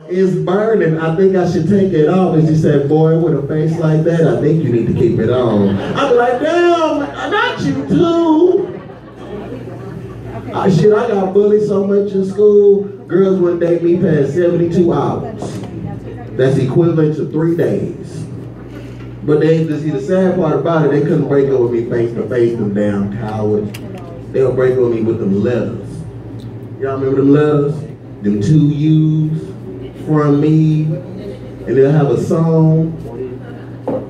It's burning. I think I should take it off. And she said, boy, with a face like that, I think you need to keep it on. I'm like, damn, not you too. Shit, I got bullied so much in school. Girls wouldn't date me past 72 hours. That's equivalent to 3 days. But they, see, the sad part about it, they couldn't break up with me face to face, them damn cowards. They'll break up with me with them letters. Y'all remember them letters? Them 2 U's from me. And they'll have a song.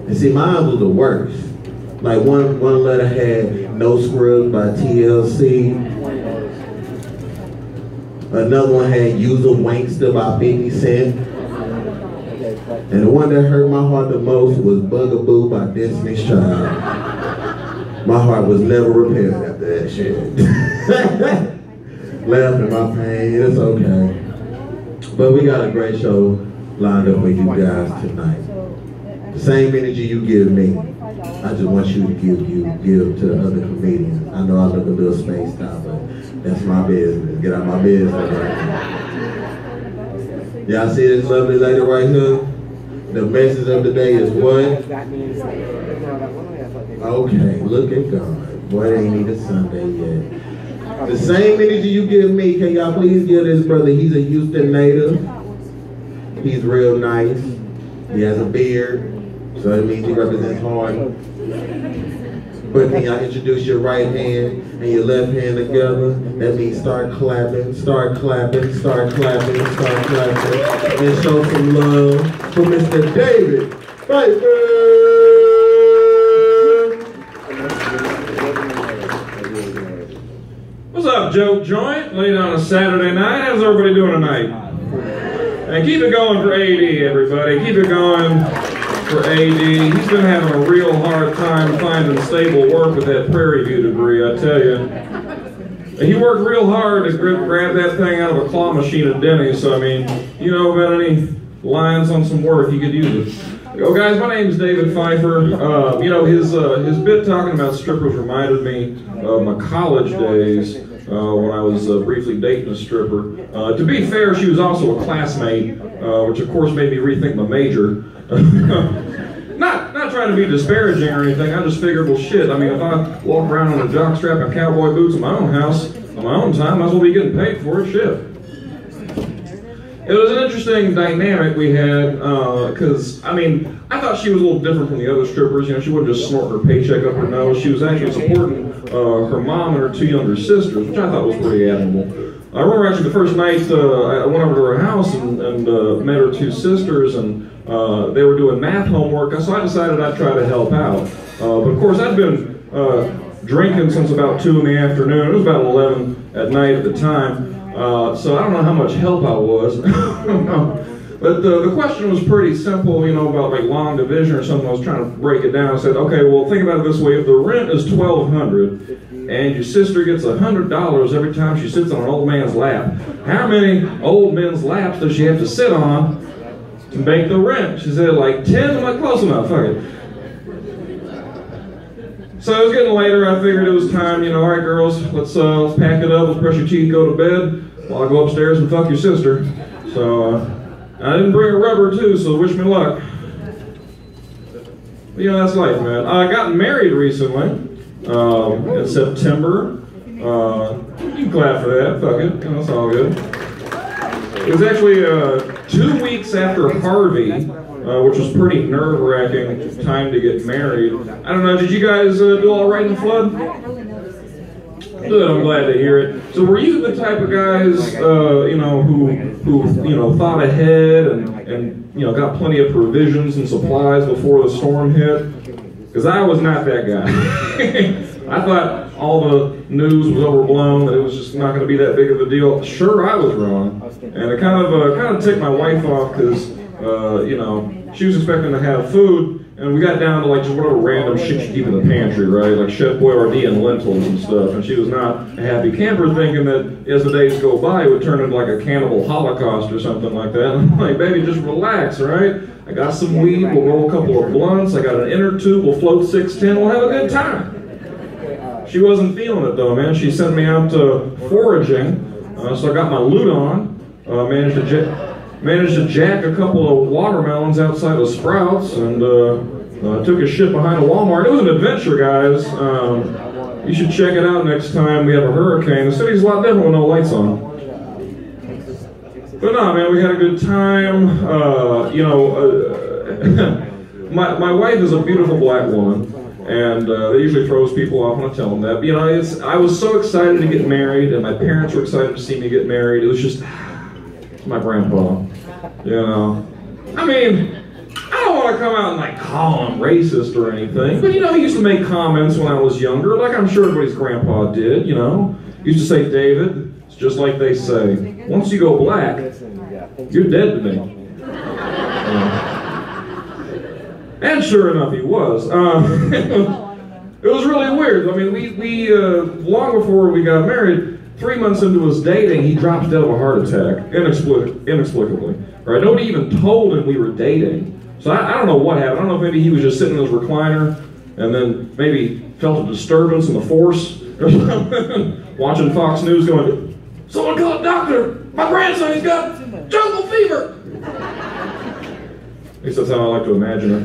And see, mine was the worst. Like one letter had No Scrubs by TLC. Another one had Use a Wankster by 50 Cent. And the one that hurt my heart the most was Bugaboo by Destiny's Child. My heart was never repaired after that shit. Laughing my pain, it's okay. But we got a great show lined up for you guys tonight. The same energy you give me, I just want you to give to the other comedians. I know I look a little spaced out, but that's my business. Get out my business right now. Y'all see this lovely lady right here? The message of the day is what? Okay, look at God. Boy, it ain't even Sunday yet. The same energy you give me, can y'all please give this brother? He's a Houston native. He's real nice. He has a beard, so that means he represents hard. But can y'all introduce your right hand and your left hand together? That means start clapping, start clapping, start clapping, start clapping, and show some love for Mr. David Pfeiffer. What's up, Joke Joint? Late on a Saturday night. How's everybody doing tonight? And keep it going for AD, everybody. Keep it going for AD. He's been having a real hard time finding stable work with that Prairie View degree, I tell you. He worked real hard to grab that thing out of a claw machine at Denny's, so I mean, you know about any lines on some work, he could use it. Yo, guys, my name is David Pfeiffer. You know, his bit talking about strippers reminded me of my college days when I was briefly dating a stripper. To be fair, she was also a classmate, which of course made me rethink my major. Not trying to be disparaging or anything, I just figured, well shit, I mean if I walk around on a jockstrap and cowboy boots in my own house, on my own time, I might as well be getting paid for it, shit. It was an interesting dynamic we had, because, I mean, I thought she was a little different from the other strippers. You know, she wasn't just snorting her paycheck up her nose. She was actually supporting her mom and her 2 younger sisters, which I thought was pretty admirable. I remember actually the first night I went over to her house and met her 2 sisters, and they were doing math homework, so I decided I'd try to help out. But of course, I'd been drinking since about 2 in the afternoon. It was about 11 at night at the time. So I don't know how much help I was. But the question was pretty simple, you know, about like long division or something. I was trying to break it down. I said, okay, well, think about it this way. If the rent is $1,200 and your sister gets $100 every time she sits on an old man's lap, how many old men's laps does she have to sit on to make the rent? She said, like 10. I'm like, close enough, fuck it. So it was getting later. I figured it was time, you know, all right, girls, let's pack it up, let's brush your teeth, go to bed, while I go upstairs and fuck your sister. So I didn't bring a rubber too, so wish me luck. But, you know, that's life, man. I got married recently in September. You can clap for that, fuck it, you know, it's all good. It was actually 2 weeks after Harvey, which was pretty nerve-wracking time to get married. I don't know, did you guys do all right in the flood? Good, I'm glad to hear it. So were you the type of guys, you know, who you know, thought ahead and you know, got plenty of provisions and supplies before the storm hit? Because I was not that guy. I thought all the news was overblown, that it was just not going to be that big of a deal. Sure, I was wrong, and it kind of ticked my wife off because you know, she was expecting to have food, and we got down to like just whatever random shit you keep in the pantry, right? Like Chef Boyardee and lentils and stuff. And she was not a happy camper, thinking that as the days go by, it would turn into like a cannibal holocaust or something like that. And I'm like, baby, just relax, all right? I got some weed, we'll roll a couple of blunts, I got an inner tube, we'll float 610, we'll have a good time. She wasn't feeling it though, man. She sent me out foraging, so I got my loot on, managed to managed to jack a couple of watermelons outside of Sprouts, and took a shit behind a Walmart. It was an adventure, guys. You should check it out next time we have a hurricane. The city's a lot different with no lights on. But no, man, we had a good time. My wife is a beautiful black woman, and that usually throws people off when I tell them that. But, I was so excited to get married, and my parents were excited to see me get married. It was just my grandpa. I mean, I don't want to come out and call him racist or anything, but he used to make comments when I was younger, like I'm sure everybody's grandpa did. He used to say, "David, it's just like they say, once you go black, you're dead to me." And sure enough, he was. It was really weird. I mean, we long before we got married, 3 months into his dating, he dropped dead of a heart attack, inexplicably. Right? Nobody even told him we were dating. So I don't know what happened. I don't know if maybe he was just sitting in his recliner and then maybe felt a disturbance in the force or something. Watching Fox News going, "Someone call a doctor! My grandson, he's got jungle fever!" At least that's how I like to imagine it.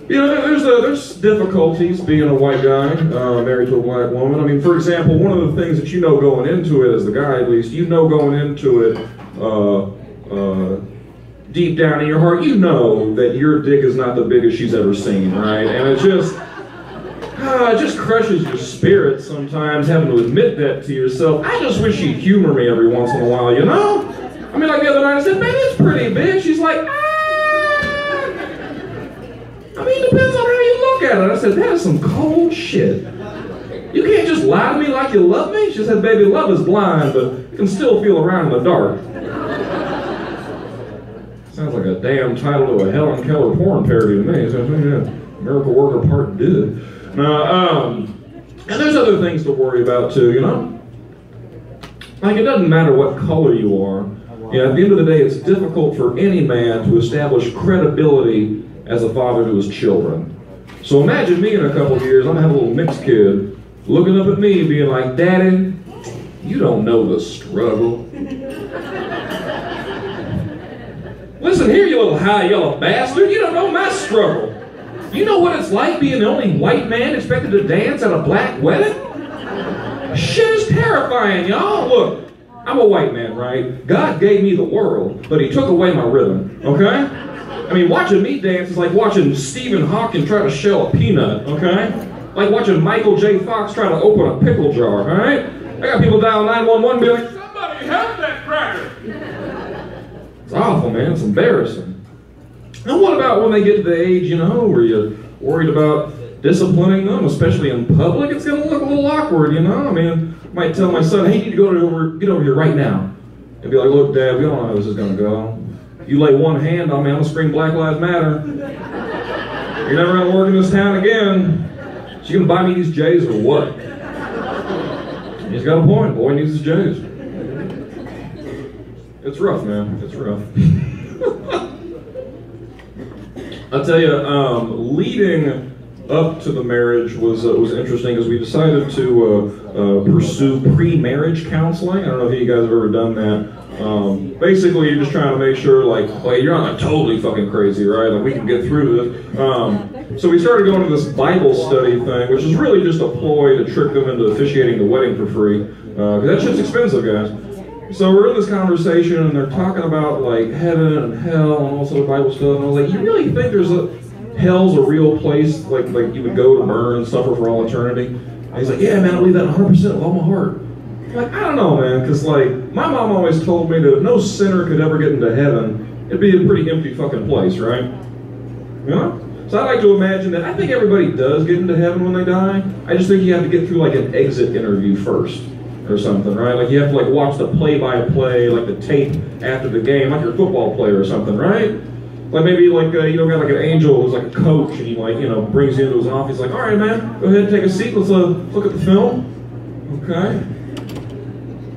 There's difficulties being a white guy married to a black woman. I mean, for example, one of the things that going into it, as the guy at least, going into it deep down in your heart, that your dick is not the biggest she's ever seen, right? And it just crushes your spirit sometimes having to admit that to yourself. I just wish you'd humor me every once in a while, I mean, like the other night I said, "Baby, it's pretty big." She's like, I mean, it depends on how you look at it. I said, "That is some cold shit. You can't just lie to me like you love me." She said, "Baby, love is blind, but you can still feel around in the dark." Sounds like a damn title to a Helen Keller porn parody to me. So, Miracle Worker Part 2. And there's other things to worry about too, Like, it doesn't matter what color you are. At the end of the day, it's difficult for any man to establish credibility as a father to his children. So imagine me in a couple of years, I'm gonna have a little mixed kid looking up at me being like, "Daddy, you don't know the struggle." Listen here, you little high yellow bastard, you don't know my struggle. You know what it's like being the only white man expected to dance at a black wedding? Shit is terrifying, y'all. Look, I'm a white man, right? God gave me the world, but he took away my rhythm, okay? I mean, watching me dance is like watching Stephen Hawking try to shell a peanut, okay? Like watching Michael J. Fox try to open a pickle jar, all right? I got people dial 911 being like, "Somebody help that cracker!" It's awful, man. It's embarrassing. And what about when they get to the age, where you're worried about disciplining them, especially in public? It's going to look a little awkward, I mean, I might tell my son, "Hey, you need to get over here right now." And be like, "Look, Dad, we don't know how this is going to go. You lay one hand on me, I'm going to scream Black Lives Matter. You're never going to work in this town again. So you going to buy me these J's or what?" He's got a point. Boy needs his J's. It's rough, man. It's rough. I'll tell you, leading up to the marriage was interesting because we decided to pursue pre-marriage counseling. I don't know if you guys have ever done that. Basically, you're just trying to make sure, you're not totally fucking crazy, right? Like, we can get through this. So we started going to this Bible study thing, which is really just a ploy to trick them into officiating the wedding for free. Because that shit's expensive, guys. So we're in this conversation, and they're talking about, heaven and hell and all sort of Bible stuff. And I was like, "You really think hell's a real place, like you would go to burn and suffer for all eternity?" And he's like, "Yeah, man, I believe that 100% with all my heart." Like, I don't know, man, because, my mom always told me that if no sinner could ever get into heaven, it'd be a pretty empty fucking place, right? So I like to imagine that I think everybody does get into heaven when they die. I just think you have to get through, an exit interview first or something, right? Like, you have to, watch the play-by-play, the tape after the game, like you're a football player or something, right? Like, maybe, got, an angel who's, a coach, and he, brings you into his office. He's like, "All right, man, go ahead and take a seat. Let's look at the film." Okay.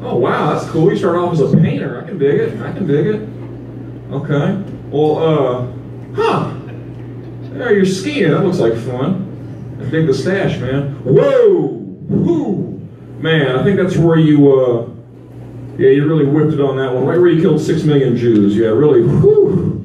Oh, wow, that's cool. You start off as a painter. I can dig it. Okay. Well, there, you're skiing. That looks like fun. I dig the stash, man. Whoa! Whoo! Man, I think that's where you Yeah, you really whipped it on that one. Right where you killed 6 million Jews. Yeah, really, whew.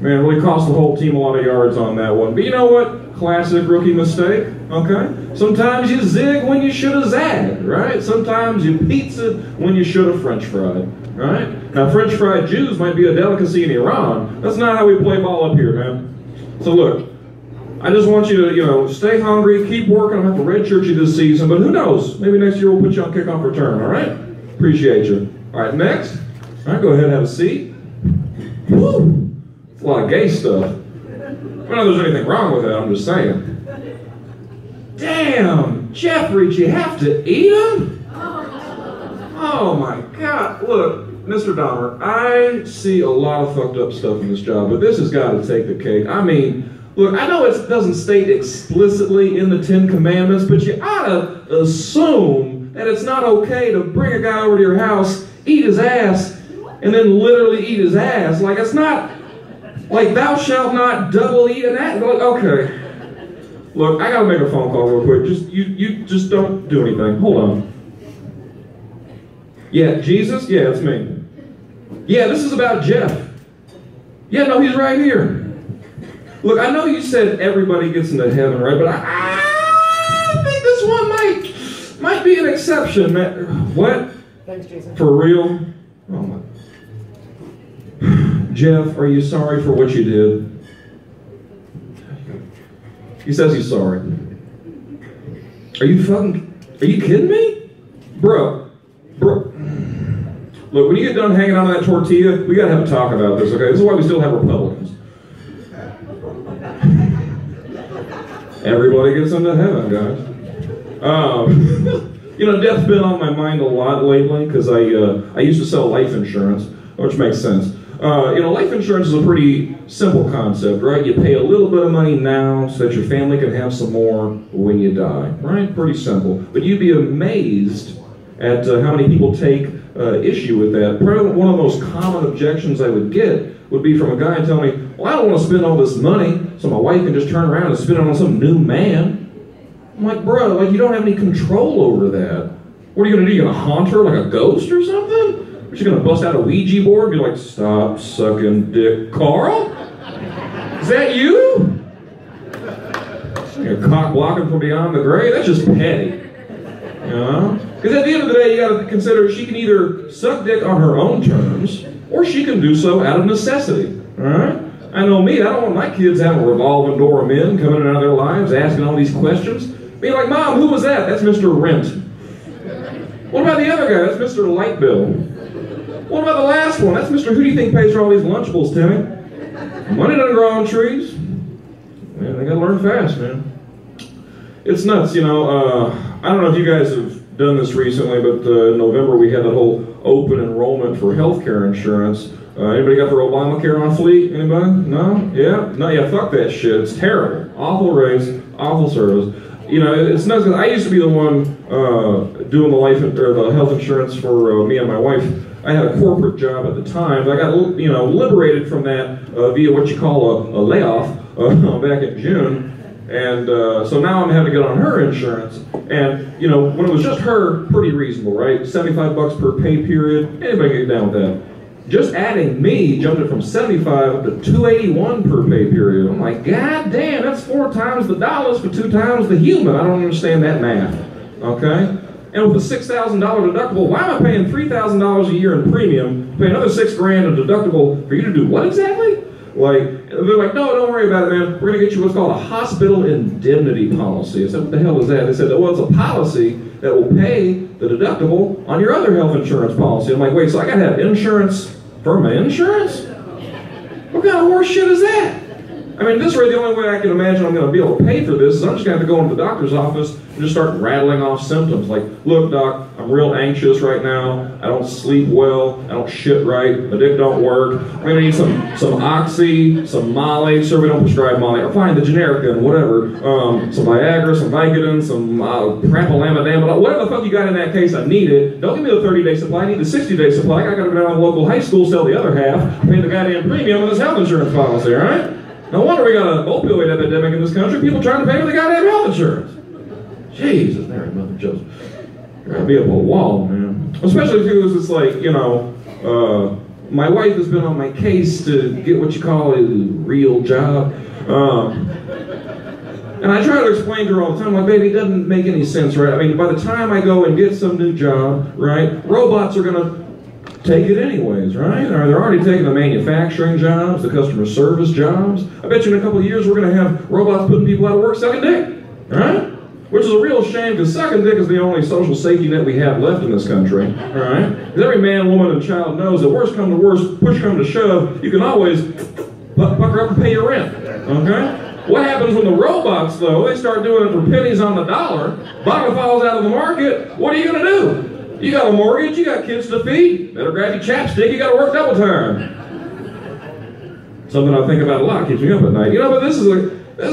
Man, really cost the whole team a lot of yards on that one. But you know what? Classic rookie mistake, okay? Sometimes you zig when you should have zagged, right? Sometimes you pizza when you should have French fried, right? Now, French fried Jews might be a delicacy in Iran. That's not how we play ball up here, man. So look, I just want you to, stay hungry, keep working. I'm going to have to redshirt you this season, but who knows? Maybe next year we'll put you on kickoff return, all right? Appreciate you. All right, next. All right, go ahead and have a seat. Woo! It's a lot of gay stuff. I don't know if there's anything wrong with that, I'm just saying. Damn, Jeffrey, did you have to eat them? Oh my God. Look, Mr. Dahmer, I see a lot of fucked up stuff in this job, but this has got to take the cake. I mean, look, I know it doesn't state explicitly in the 10 Commandments, but you ought to assume that it's not okay to bring a guy over to your house, eat his ass, and then literally eat his ass. Like, it's not like thou shalt not double eat an ass. Like, okay. Look, I gotta make a phone call real quick. You just don't do anything. Hold on. Yeah, Jesus? Yeah, it's me. Yeah, this is about Jeff. Yeah, no, he's right here. Look, I know you said everybody gets into heaven, right? But I think this one might be an exception, man. What? Thanks, Jason. For real? Oh my. Jeff, are you sorry for what you did? He says he's sorry. Are you kidding me? Bro. Look, when you get done hanging on to that tortilla, we gotta have a talk about this, okay? This is why we still have Republicans. Everybody gets into heaven, guys. Death's been on my mind a lot lately because I used to sell life insurance, which makes sense. Life insurance is a pretty simple concept, right? You pay a little bit of money now so that your family can have some more when you die, right? Pretty simple. But you'd be amazed at how many people take issue with that. Probably one of the most common objections I would get would be from a guy telling me, well, I don't want to spend all this money so my wife can just turn around and spend it on some new man. I'm like, bro, you don't have any control over that. What are you going to do? You going to haunt her like a ghost or something? Are you going to bust out a Ouija board and be like, stop sucking dick, Carl? Is that you? You're cock blocking from beyond the grave? That's just petty. Because at the end of the day, you got to consider she can either suck dick on her own terms, or she can do so out of necessity. All right? I know me, I don't want my kids having a revolving door of men coming in and out of their lives, asking all these questions. Being like, Mom, who was that? That's Mr. Rent. What about the other guy? That's Mr. Light Bill. What about the last one? That's Mr. Who do you think pays for all these Lunchables, Timmy? Money doesn't grow on trees. Man, they gotta learn fast, man. It's nuts, I don't know if you guys have done this recently, but in November we had that whole open enrollment for healthcare insurance. Anybody got their Obamacare on fleek? Anybody? No? Yeah? No, yeah, fuck that shit. It's terrible. Awful race, awful service. It's nuts because I used to be the one doing the health insurance for me and my wife. I had a corporate job at the time, but I got liberated from that via what you call a layoff back in June. And so now I'm having to get on her insurance. And, when it was just her, pretty reasonable, right? $75 per pay period. Anybody can get down with that. Just adding me jumped it from 75 up to $281 per pay period. I'm like, God damn, that's 4 times the dollars for 2 times the human. I don't understand that math, okay? And with a $6,000 deductible, why am I paying $3,000 a year in premium, pay another $6,000 in deductible for you to do what exactly? They're like, no, don't worry about it, man. We're going to get you what's called a hospital indemnity policy. I said, what the hell is that? They said, well, it's a policy that will pay the deductible on your other health insurance policy. I'm like, wait, so I got to have insurance for my insurance? What kind of horse shit is that? I mean, this way, the only way I can imagine I'm going to be able to pay for this is I'm just going to have to go into the doctor's office and just start rattling off symptoms. Like, look, doc, I'm real anxious right now. I don't sleep well. I don't shit right. My dick don't work. I'm going to need some Oxy, some Molly. Sir, we don't prescribe Molly. Or fine, the generic then, whatever. Some Viagra, some Vicodin, some Prampalamadamidol. Whatever the fuck you got in that case, I need it. Don't give me the 30-day supply. I need the 60-day supply. I got to go down to the local high school, sell the other half, pay the goddamn premium on this health insurance policy, all right? No wonder we got an opioid epidemic in this country. People trying to pay for the goddamn health insurance. Jesus, Mary, Mother Joseph. You're going to be up a wall, man. Especially because it's like, you know, my wife has been on my case to get what you call a real job. And I try to explain to her all the time, like, baby, it doesn't make any sense, right? I mean, by the time I go and get some new job, right, robots are going to take it anyways, right? Or they're already taking the manufacturing jobs, the customer service jobs. I bet you in a couple of years we're going to have robots putting people out of work sucking dick, right? Which is a real shame, because sucking dick is the only social safety net we have left in this country, right? Because every man, woman, and child knows that worst come to worst, push come to shove, you can always pucker up and pay your rent, okay? What happens when the robots, though, they start doing it for pennies on the dollar, bottom falls out of the market, what are you going to do? You got a mortgage, you got kids to feed, better grab your chapstick, you got to work double time. Something I think about a lot, keeps me up at night. You know, but this is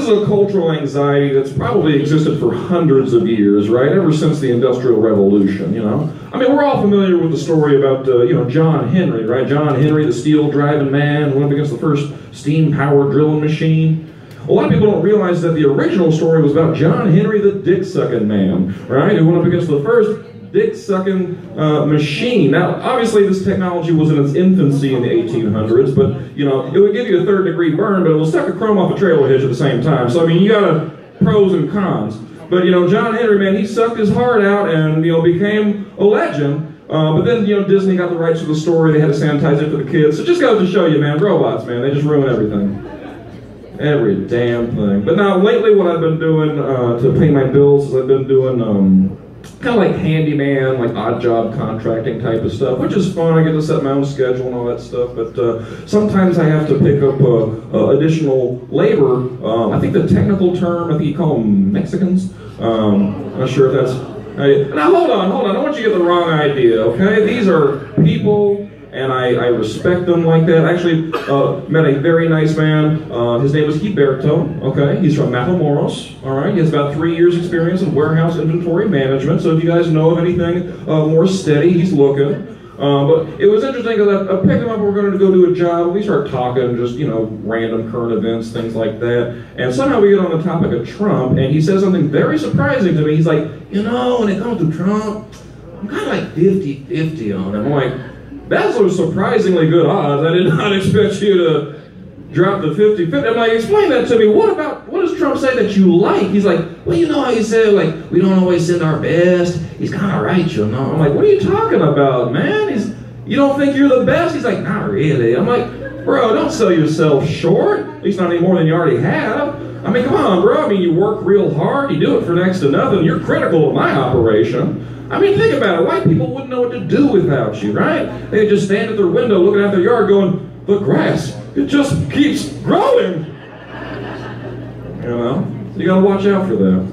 a cultural anxiety that's probably existed for hundreds of years, right? Ever since the Industrial Revolution, you know? I mean, we're all familiar with the story about, you know, John Henry, right? John Henry, the steel-driving man, who went up against the first steam-powered drilling machine. A lot of people don't realize that the original story was about John Henry, the dick-sucking man, right? Who went up against the first dick-sucking machine. Now, obviously, this technology was in its infancy in the 1800s, but, you know, it would give you a third-degree burn, but it will suck a chrome off a trailer hitch at the same time. So, I mean, you got pros and cons. But, you know, John Henry, man, he sucked his heart out and, you know, became a legend. But then, you know, Disney got the rights to the story. They had to sanitize it for the kids. So just goes to show you, man, robots, man, they just ruin everything. Every damn thing. But now, lately, what I've been doing to pay my bills is I've been doing kind of like handyman, like odd job contracting type of stuff, which is fun. I get to set my own schedule and all that stuff. But sometimes I have to pick up additional labor. I think the technical term, I think you call them Mexicans. I'm not sure if that's... Now, hold on. I don't want you to get the wrong idea, okay? These are people... And I respect them like that. I actually met a very nice man. His name was Gilberto, okay? He's from Matamoros, all right? He has about 3 years experience in warehouse inventory management, so if you guys know of anything more steady, he's looking. But it was interesting because I picked him up, we were going to go do a job, we start talking, just, you know, random current events, things like that. And somehow we get on the topic of Trump, and he says something very surprising to me. He's like, you know, when it comes to Trump, I'm kind of like 50-50 on him. I'm like, that's a surprisingly good odds. I did not expect you to drop the 50-50. I'm like, explain that to me. What does Trump say that you like? He's like, well, you know how he said, like, we don't always send our best. He's kind of right, you know. I'm like, what are you talking about, man? You don't think you're the best? He's like, not really. I'm like, bro, don't sell yourself short. At least not any more than you already have. I mean, come on, bro. I mean, you work real hard. You do it for next to nothing. You're critical of my operation. I mean, think about it. White people wouldn't know what to do without you, right? They'd just stand at their window looking out their yard going, the grass, it just keeps growing. You know? So you gotta watch out for that.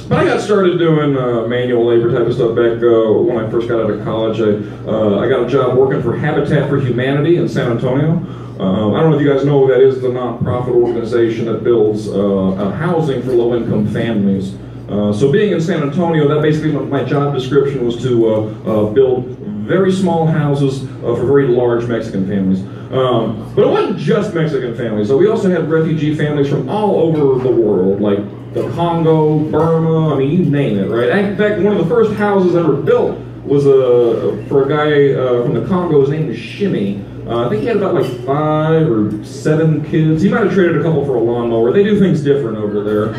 But I got started doing manual labor type of stuff back when I first got out of college. I got a job working for Habitat for Humanity in San Antonio. I don't know if you guys know what that is. It's a nonprofit organization that builds housing for low-income families. So being in San Antonio, that basically my job description was to build very small houses for very large Mexican families. But it wasn't just Mexican families. So we also had refugee families from all over the world, like the Congo, Burma, I mean, you name it, right? In fact, one of the first houses ever built was for a guy from the Congo. His name was Shimmy. I think he had about like 5 or 7 kids. He might have traded a couple for a lawnmower. They do things different over there.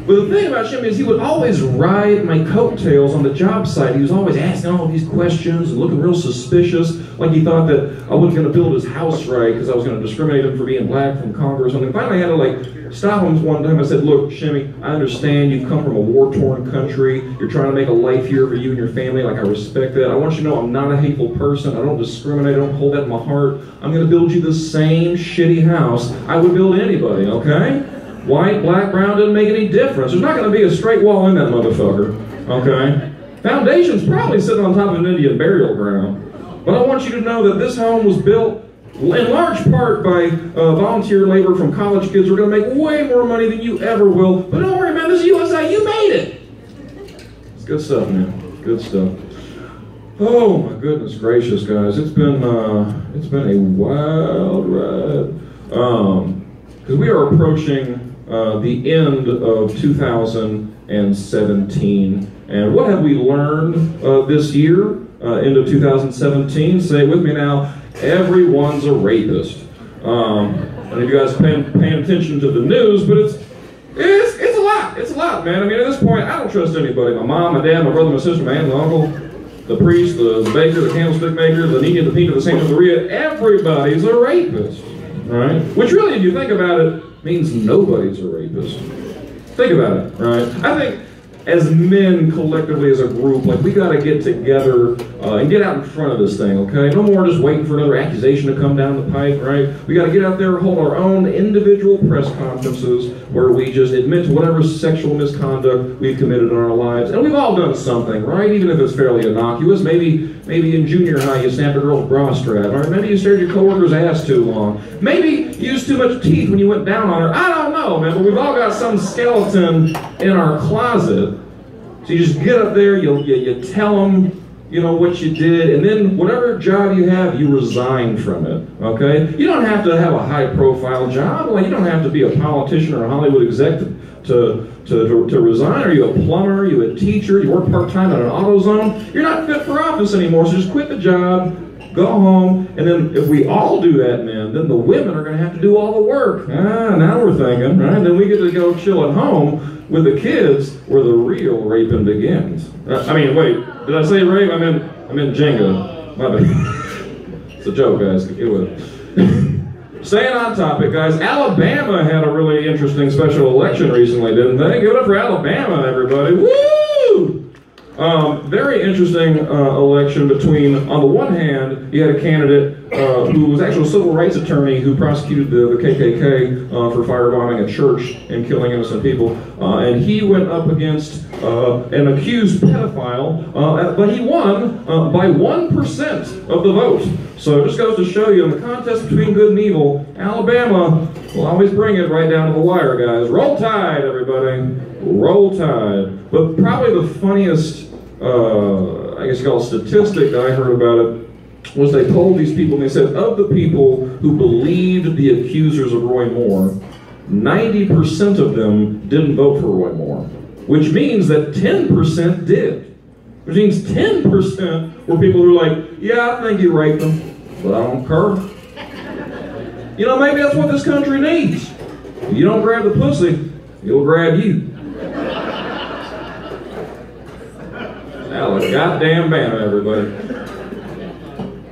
But the thing about Shimmy is he would always ride my coattails on the job site. He was always asking all these questions and looking real suspicious, like he thought that I wasn't going to build his house right because I was going to discriminate him for being black from Congo or something. Finally, I had to like stop him one time. I said, look, Shimmy, I understand you've come from a war-torn country. You're trying to make a life here for you and your family. Like, I respect that. I want you to know I'm not a hateful person. I don't discriminate. I don't hold that in my heart. I'm going to build you the same shitty house I would build anybody, okay? White, black, brown, doesn't make any difference. There's not going to be a straight wall in that motherfucker, okay? Foundation's probably sitting on top of an Indian burial ground. But I want you to know that this home was built in large part by volunteer labor from college kids who are going to make way more money than you ever will. But don't worry, man, this is USA. You made it. It's good stuff, man. Good stuff. Oh, my goodness gracious, guys. It's been a wild ride. Because we are approaching the end of 2017. And what have we learned this year? end of 2017. Say it with me now, everyone's a rapist. And if you guys paying attention to the news, but it's a lot. It's a lot, man. I mean, at this point, I don't trust anybody. My mom, my dad, my brother, my sister, my aunt, my uncle, the priest, the baker, the candlestick maker, the Nina, the Pina, the Saint Maria. Everybody's a rapist, right? Which really, if you think about it, means nobody's a rapist. Think about it, right? I think as men collectively as a group, like we got to get together and get out in front of this thing, okay? No more just waiting for another accusation to come down the pipe, right? We got to get out there and hold our own individual press conferences where we just admit to whatever sexual misconduct we've committed in our lives. And we've all done something, right? Even if it's fairly innocuous. Maybe in junior high you snapped a girl's bra strap, or maybe you stared your coworker's ass too long. Maybe you used too much teeth when you went down on her. I don't know, man, but we've all got some skeleton in our closet. So you just get up there, you tell them, you know, what you did, and then whatever job you have, you resign from it, okay? You don't have to have a high-profile job. Like, you don't have to be a politician or a Hollywood exec to resign. Are you a plumber? Are you a teacher? You work part-time at an AutoZone? You're not fit for office anymore, so just quit the job, go home, and then if we all do that, man, then the women are going to have to do all the work. Now we're thinking, right? Then we get to go chill at home with the kids where the real raping begins. I mean, wait, did I say rape? I meant Jenga. My bad. It's a joke, guys. Get with it. Staying on topic, guys, Alabama had a really interesting special election recently, didn't they? Give it up for Alabama, everybody. Woo! Very interesting election between, on the one hand, you had a candidate who was actually a civil rights attorney who prosecuted the KKK for firebombing a church and killing innocent people. And he went up against an accused pedophile, but he won by 1% of the vote. So it just goes to show you, in the contest between good and evil, Alabama will always bring it right down to the wire, guys. Roll Tide, everybody. Roll Tide. But probably the funniest, I guess you call it statistic that I heard about it, was they polled these people and they said, of the people who believed the accusers of Roy Moore, 90% of them didn't vote for Roy Moore, which means that 10% did. Which means 10% were people who were like, yeah, I think you raped them, but I don't care. You know, maybe that's what this country needs. If you don't grab the pussy, he'll grab you. Goddamn Bama, everybody.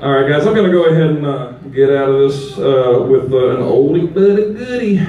All right, guys, I'm going to go ahead and get out of this with an oldie but a goodie.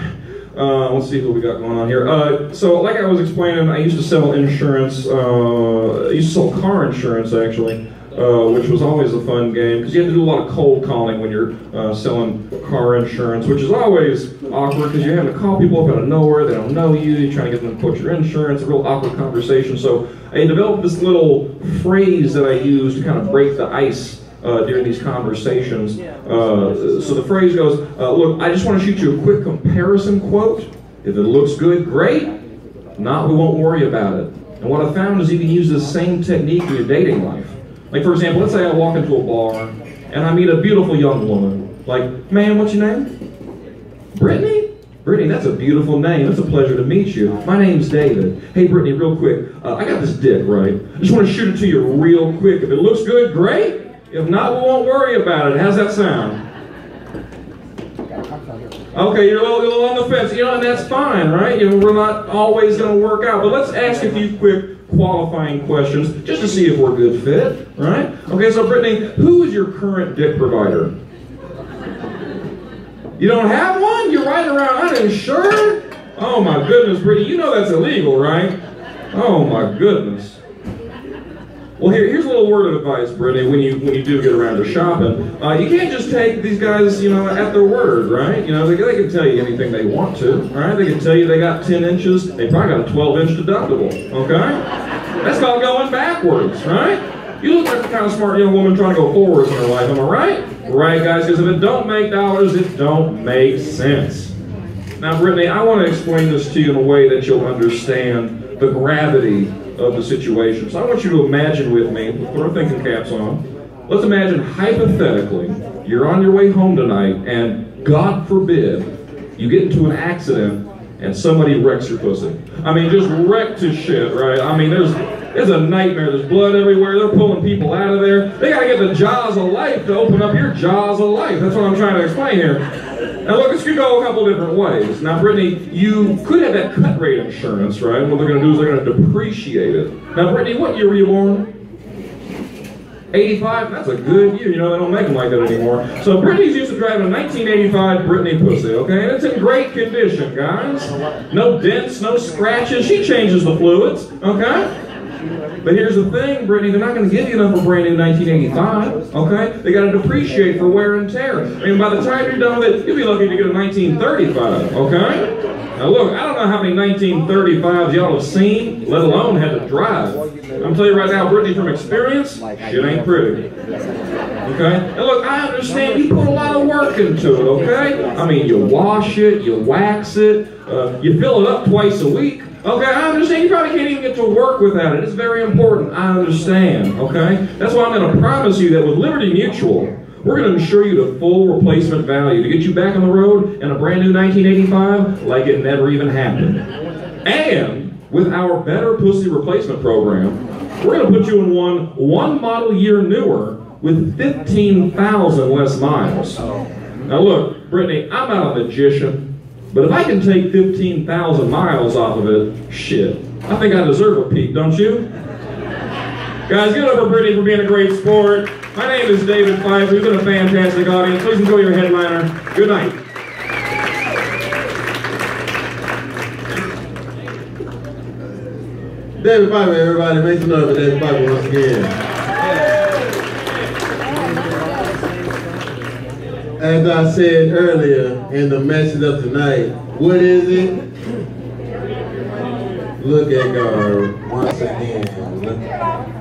Let's see what we got going on here. So, like I was explaining, I used to sell insurance. I used to sell car insurance, actually, which was always a fun game because you have to do a lot of cold calling when you're selling car insurance, which is always awkward because you're having to call people up out of nowhere. They don't know you. You're trying to get them to quote your insurance. A real awkward conversation. So I developed this little phrase that I use to kind of break the ice during these conversations. So the phrase goes, look, I just want to shoot you a quick comparison quote. If it looks good, great. If not, we won't worry about it. And what I found is you can use this same technique in your dating life. Like, for example, let's say I walk into a bar and I meet a beautiful young woman. Like, ma'am, what's your name? Brittany? Brittany, that's a beautiful name. It's a pleasure to meet you. My name's David. Hey, Brittany, real quick. I got this dick, right? I just want to shoot it to you real quick. If it looks good, great. If not, we won't worry about it. How's that sound? Okay, you're a little on the fence. You know, and that's fine, right? You know, we're not always going to work out. But let's ask a few quick qualifying questions just to see if we're a good fit, right? Okay, so Brittany, who is your current dick provider? You don't have one? You're right around uninsured? Oh my goodness, Brittany, you know that's illegal, right? Oh my goodness. Well, here's a little word of advice, Brittany, when you do get around to shopping. You can't just take these guys, you know, at their word, right? You know, they can tell you anything they want to, right? They can tell you they got 10 inches. They probably got a 12-inch deductible, okay? That's called going backwards, right? You look like the kind of smart young woman trying to go forwards in her life, am I right? Right, guys, because if it don't make dollars, it don't make sense. Now, Brittany, I want to explain this to you in a way that you'll understand the gravity of the situation. So I want you to imagine with me, put our thinking caps on. Let's imagine hypothetically, you're on your way home tonight and God forbid, you get into an accident and somebody wrecks your pussy. I mean, just wrecked to shit, right? I mean, It's a nightmare. There's blood everywhere. They're pulling people out of there. They got to get the jaws of life to open up your jaws of life. That's what I'm trying to explain here. Now look, this could go a couple different ways. Now Brittany, you could have that cut rate insurance, right? What they're going to do is they're going to depreciate it. Now Brittany, what year were you born? 85? That's a good year. You know, they don't make them like that anymore. So Brittany's used to driving a 1985 Brittany Pussy, okay? And it's in great condition, guys. No dents, no scratches. She changes the fluids, okay? But here's the thing, Brittany, they're not going to give you enough for brand new 1985, okay? They got to depreciate for wear and tear. I mean, by the time you're done with it, you'll be lucky to get a 1935, okay? Now look, I don't know how many 1935s y'all have seen, let alone had to drive. I'm telling you right now, Brittany, from experience, shit ain't pretty. Okay? And look, I understand you put a lot of work into it, okay? I mean, you wash it, you wax it, you fill it up twice a week. Okay, I understand you probably can't even get to work without it. It's very important. I understand, okay? That's why I'm going to promise you that with Liberty Mutual, we're going to insure you the full replacement value to get you back on the road in a brand new 1985 like it never even happened. And with our Better Pussy Replacement Program, we're going to put you in one model year newer with 15,000 less miles. Now look, Brittany, I'm not a magician. But if I can take 15,000 miles off of it, shit, I think I deserve a peek, don't you? Guys, give it up for Brittany for being a great sport. My name is David Pfeiffer. You've been a fantastic audience. Please enjoy your headliner. Good night. David Pfeiffer, everybody. Make some noise for David Pfeiffer once again. As I said earlier in the message of tonight, what is it? Look at God once again.